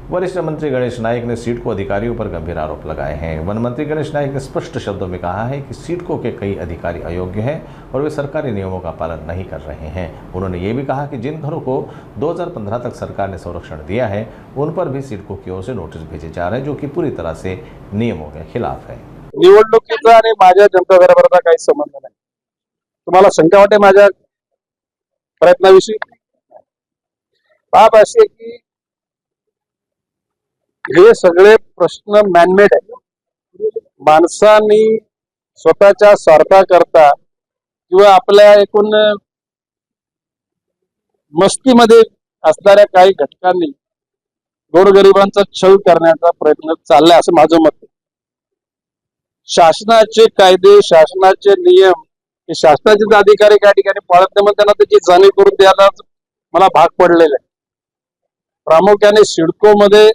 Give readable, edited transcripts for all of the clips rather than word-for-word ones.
वरिष्ठ मंत्री गणेश नाइक ने सिडको अधिकारियों पर गंभीर आरोप लगाए हैं। वन मंत्री गणेश नाइक ने स्पष्ट शब्दों में कहा है कि सिडको के कई अधिकारी अयोग्य हैं और वे सरकारी नियमों का पालन नहीं कर रहे हैं। उन्होंने ये भी कहा कि जिन घरों को 2015 तक सरकार ने संरक्षण दिया है उन पर भी सिडको की ओर से नोटिस भेजे जा रहे हैं, जो कि पूरी तरह से नियमों के खिलाफ है। निवडणुकीचा आणि माझ्या जनता दरबाराचा काही संबंध नाही। तुम्हाला शंका वाटे माझ्या प्रयत्नाविषयी? बाब अशी आहे की हे सगळे प्रश्न मॅनमेड आहेत। माणसांनी स्वतःच्या स्वार्थाकरता किंवा आपल्या एकूण मस्तीमध्ये असणाऱ्या काही घटकांनी गोरगरिबांचा छळ करण्याचा प्रयत्न चाललाय असं माझं मत आहे। शासनाचे कायदे, शासनाचे नियम हे शासनाचे अधिकारी काही ठिकाणी पाळत नाही, त्यांना त्याची जाणीव करून द्यायला मला भाग पडलेलं आहे। प्रामुख्याने सिडको मध्ये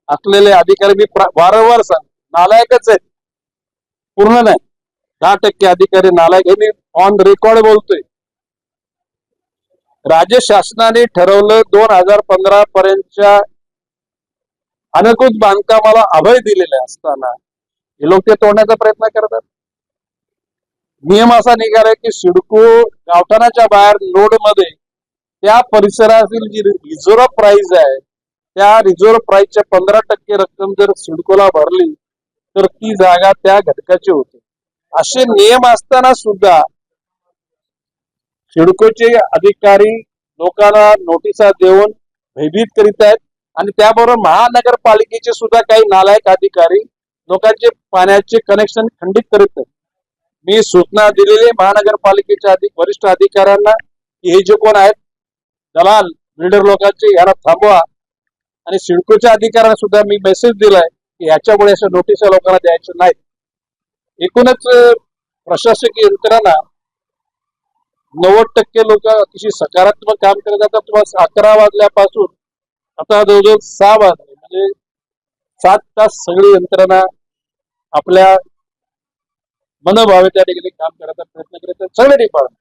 असलेले अधिकारी मी वारंवार सांग नालायकच आहेत, पूर्ण नाही। 10% अधिकारी नालायक हे मी ऑन रेकॉर्ड बोलतोय। राज्य शासनाने ठरवलं 2015 पर्यंतच्या अनुकूल बांधकामाला अभय दिलेले असताना हे लोक ते तोडण्याचा प्रयत्न करतात। नियम असा निघालाय की सिडको गावठाणाच्या बाहेर नोड मध्ये त्या परिसरातील जी रिझर्व्ह प्राइस आहे त्या रिझर्व्ह प्राइसच्या 15% रक्कम जर सिडकोला भरली तर ती जागा त्या घटकाची होते। असे नियम असताना सुद्धा सिडकोचे अधिकारी लोकांना नोटिसा देऊन भयभीत करीत आहेत आणि त्याबरोबर महानगरपालिकेचे सुद्धा काही नालायक अधिकारी लोकांचे पाण्याचे कनेक्शन खंडित करीत आहेत। मी सूचना दिलेली महानगरपालिकेच्या वरिष्ठ अधिकाऱ्यांना की हे जे कोण आहेत दलाल बिल्डर लोकांचे याला थांबवा, आणि सिडकोच्या अधिकाऱ्यांना सुद्धा मी मेसेज दिलाय की याच्यामुळे अशा नोटिसा लोकांना द्यायच्या नाहीत। एकूणच प्रशासकीय यंत्रणा 90% लोक अतिशय सकारात्मक काम करत जातात। तुम्हाला 11 वाजल्यापासून आता जवळजवळ 6 वाजले, म्हणजे 7 तास सगळी यंत्रणा आपल्या मनोभावे त्या ठिकाणी काम करायचा प्रयत्न करत आहेत, सगळे डिपार्टमेंट।